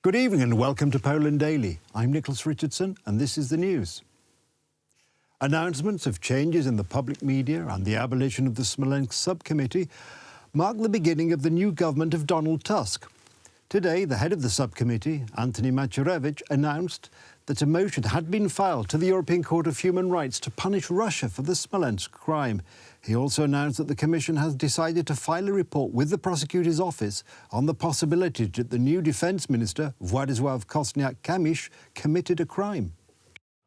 Good evening and welcome to Poland Daily. I'm Nicholas Richardson and this is the news. Announcements of changes in the public media and the abolition of the Smolensk subcommittee mark the beginning of the new government of Donald Tusk. Today, the head of the subcommittee, Antony Macierewicz, announced that a motion had been filed to the European Court of Human Rights to punish Russia for the Smolensk crime. He also announced that the Commission has decided to file a report with the prosecutor's office on the possibility that the new defence minister, Władysław Kosiniak-Kamysz, committed a crime.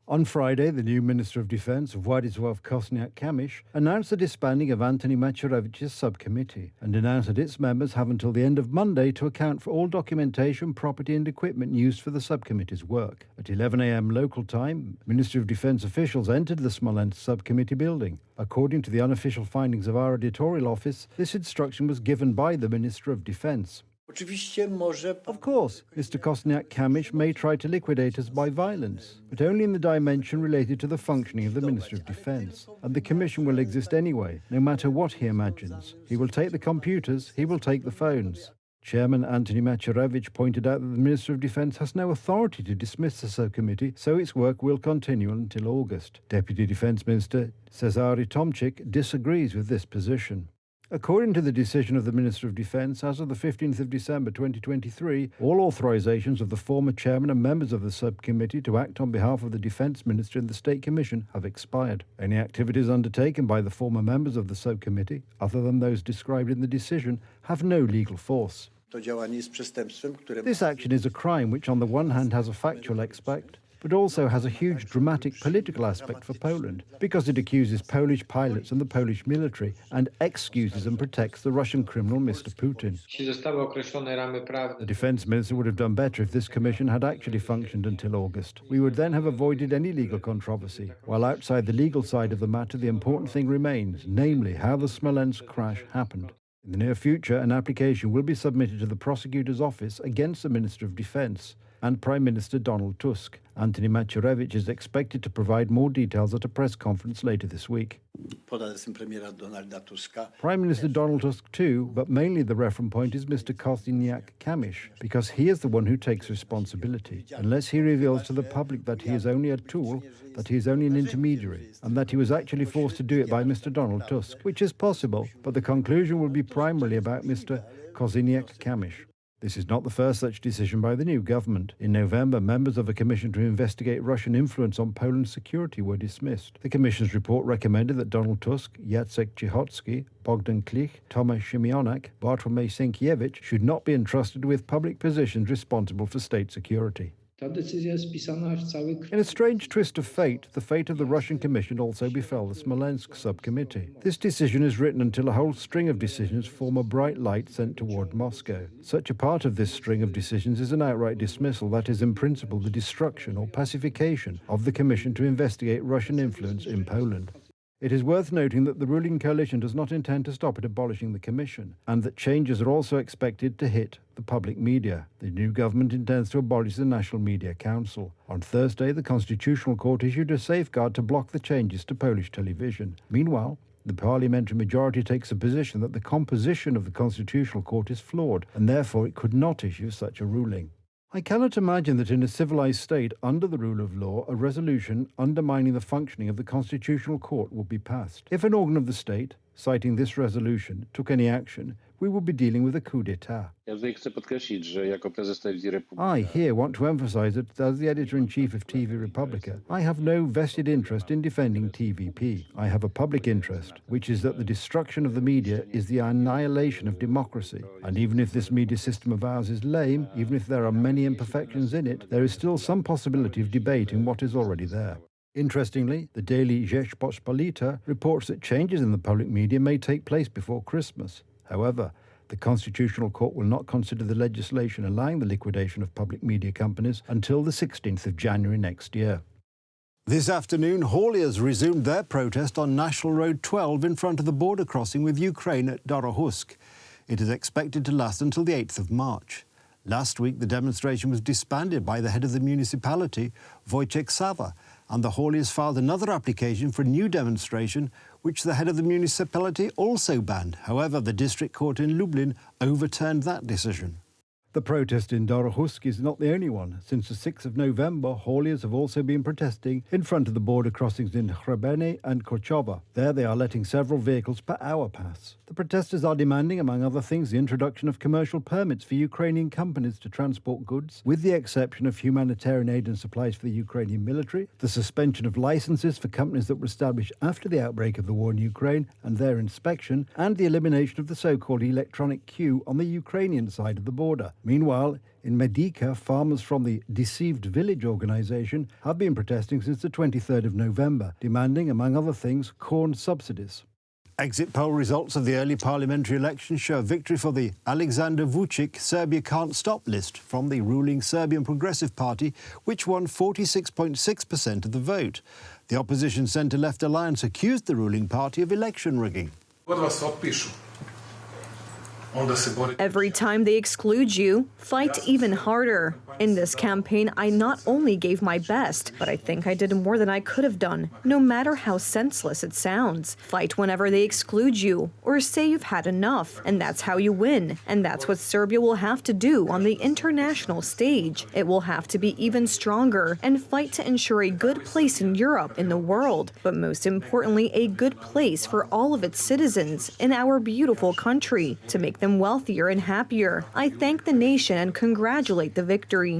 On Friday, the new Minister of Defence, Władysław Kosiniak-Kamysz, announced the disbanding of Antony Macierewicz's subcommittee and announced that its members have until the end of Monday to account for all documentation, property and equipment used for the subcommittee's work. At 11 a.m. local time, Ministry of Defence officials entered the Smolensk subcommittee building. According to the unofficial findings of our editorial office, this instruction was given by the Minister of Defence. Of course, Mr. Kosiniak-Kamysz may try to liquidate us by violence, but only in the dimension related to the functioning of the Ministry of Defence. And the Commission will exist anyway, no matter what he imagines. He will take the computers, he will take the phones. Chairman Antony Macierewicz pointed out that the Minister of Defence has no authority to dismiss the subcommittee, so its work will continue until August. Deputy Defence Minister Cezary Tomczyk disagrees with this position. According to the decision of the Minister of Defence, as of the 15th of December 2023, all authorisations of the former chairman and members of the subcommittee to act on behalf of the Defence Minister and the State Commission have expired. Any activities undertaken by the former members of the subcommittee, other than those described in the decision, have no legal force. This action is a crime which on the one hand has a factual aspect, but also has a huge dramatic political aspect for Poland, because it accuses Polish pilots and the Polish military and excuses and protects the Russian criminal Mr. Putin. The defence minister would have done better if this commission had actually functioned until August. We would then have avoided any legal controversy, while outside the legal side of the matter the important thing remains, namely how the Smolensk crash happened. In the near future, an application will be submitted to the prosecutor's office against the Minister of Defence and Prime Minister Donald Tusk. Antony Macierewicz is expected to provide more details at a press conference later this week. Prime Minister Donald Tusk too, but mainly the reference point is Mr. Kosiniak-Kamysz, because he is the one who takes responsibility, unless he reveals to the public that he is only a tool, that he is only an intermediary, and that he was actually forced to do it by Mr. Donald Tusk, which is possible, but the conclusion will be primarily about Mr. Kosiniak-Kamysz. This is not the first such decision by the new government. In November, members of a commission to investigate Russian influence on Poland's security were dismissed. The commission's report recommended that Donald Tusk, Jacek Cichocki, Bogdan Klich, Tomasz Siemionak, Bartłomiej Sienkiewicz should not be entrusted with public positions responsible for state security. In a strange twist of fate, the fate of the Russian Commission also befell the Smolensk subcommittee. This decision is written until a whole string of decisions form a bright light sent toward Moscow. Such a part of this string of decisions is an outright dismissal, that is, in principle, the destruction or pacification of the Commission to investigate Russian influence in Poland. It is worth noting that the ruling coalition does not intend to stop at abolishing the Commission, and that changes are also expected to hit the public media. The new government intends to abolish the National Media Council. On Thursday, the Constitutional Court issued a safeguard to block the changes to Polish television. Meanwhile, the parliamentary majority takes a position that the composition of the Constitutional Court is flawed, and therefore it could not issue such a ruling. I cannot imagine that in a civilized state under the rule of law, a resolution undermining the functioning of the Constitutional Court would be passed. If an organ of the state, citing this resolution, took any action, we would be dealing with a coup d'etat. I here want to emphasize that as the editor-in-chief of TV Republica, I have no vested interest in defending TVP. I have a public interest, which is that the destruction of the media is the annihilation of democracy. And even if this media system of ours is lame, even if there are many imperfections in it, there is still some possibility of debate in what is already there. Interestingly, the daily Rzeczpospolita reports that changes in the public media may take place before Christmas. However, the Constitutional Court will not consider the legislation allowing the liquidation of public media companies until the 16th of January next year. This afternoon, hauliers resumed their protest on National Road 12 in front of the border crossing with Ukraine at Dorohusk. It is expected to last until the 8th of March. Last week, the demonstration was disbanded by the head of the municipality, Wojciech Sawa, and the hauliers filed another application for a new demonstration, which the head of the municipality also banned. However, the district court in Lublin overturned that decision. The protest in Dorohusk is not the only one. Since the 6th of November, hauliers have also been protesting in front of the border crossings in Hrebeny and Kochova. There they are letting several vehicles per hour pass. The protesters are demanding, among other things, the introduction of commercial permits for Ukrainian companies to transport goods, with the exception of humanitarian aid and supplies for the Ukrainian military, the suspension of licenses for companies that were established after the outbreak of the war in Ukraine and their inspection, and the elimination of the so-called electronic queue on the Ukrainian side of the border. Meanwhile, in Medica, farmers from the Deceived Village organisation have been protesting since the 23rd of November, demanding, among other things, corn subsidies. Exit poll results of the early parliamentary elections show a victory for the Alexander Vučić Serbia Can't Stop list from the ruling Serbian Progressive Party, which won 46.6% of the vote. The opposition centre-left alliance accused the ruling party of election rigging. Every time they exclude you, fight even harder. In this campaign, I not only gave my best, but I think I did more than I could have done, no matter how senseless it sounds. Fight whenever they exclude you, or say you've had enough, and that's how you win. And that's what Serbia will have to do on the international stage. It will have to be even stronger and fight to ensure a good place in Europe, in the world, but most importantly, a good place for all of its citizens in our beautiful country, to make them wealthier and happier. I thank the nation and congratulate the victory.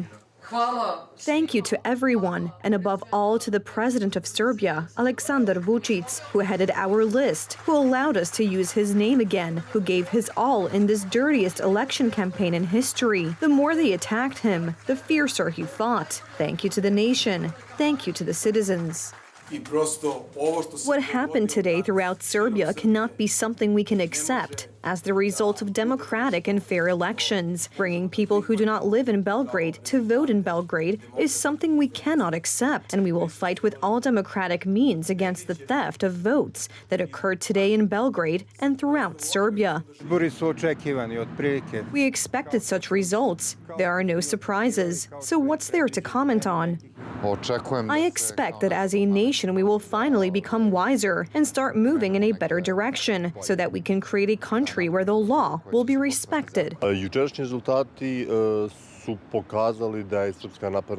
Thank you to everyone, and above all to the President of Serbia, Aleksandar Vučić, who headed our list, who allowed us to use his name again, who gave his all in this dirtiest election campaign in history. The more they attacked him, the fiercer he fought. Thank you to the nation. Thank you to the citizens. What happened today throughout Serbia cannot be something we can accept as the result of democratic and fair elections. Bringing people who do not live in Belgrade to vote in Belgrade is something we cannot accept, and we will fight with all democratic means against the theft of votes that occurred today in Belgrade and throughout Serbia. We expected such results. There are no surprises. So what's there to comment on? I expect that as a nation we will finally become wiser and start moving in a better direction so that we can create a country where the law will be respected.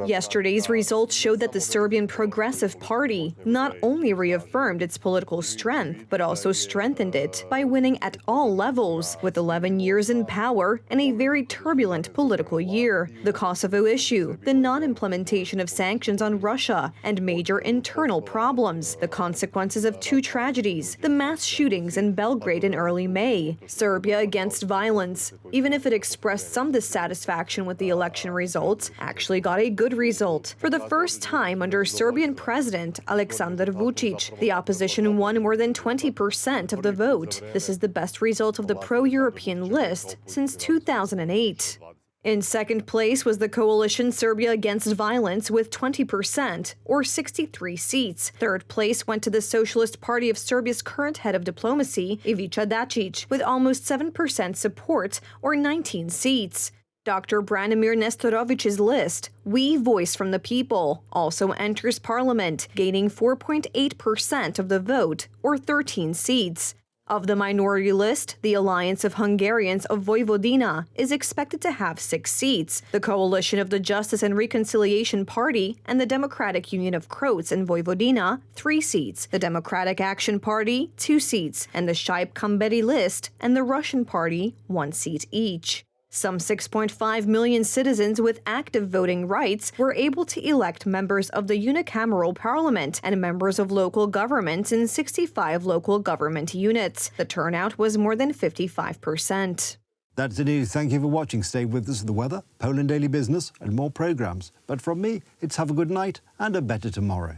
Yesterday's results showed that the Serbian Progressive Party not only reaffirmed its political strength, but also strengthened it by winning at all levels, with 11 years in power and a very turbulent political year. The Kosovo issue, the non-implementation of sanctions on Russia, and major internal problems, the consequences of two tragedies, the mass shootings in Belgrade in early May. Serbia against violence, even if it expressed some dissatisfaction with the election results, actually got a good result. For the first time under Serbian President Aleksandar Vučić, the opposition won more than 20% of the vote. This is the best result of the pro-European list since 2008. In second place was the coalition Serbia Against Violence with 20%, or 63 seats. Third place went to the Socialist Party of Serbia's current head of diplomacy, Ivica Dačić, with almost 7% support, or 19 seats. Dr. Branimir Nestorović's list, We Voice from the People, also enters parliament, gaining 4.8% of the vote, or 13 seats. Of the minority list, the Alliance of Hungarians of Vojvodina is expected to have 6 seats, the coalition of the Justice and Reconciliation Party and the Democratic Union of Croats in Vojvodina, 3 seats, the Democratic Action Party, 2 seats, and the Shaib Kamberi list and the Russian Party, 1 seat each. Some 6.5 million citizens with active voting rights were able to elect members of the unicameral parliament and members of local governments in 65 local government units. The turnout was more than 55%. That's the news. Thank you for watching. Stay with us for the weather, Poland Daily Business, and more programmes. But from me, it's have a good night and a better tomorrow.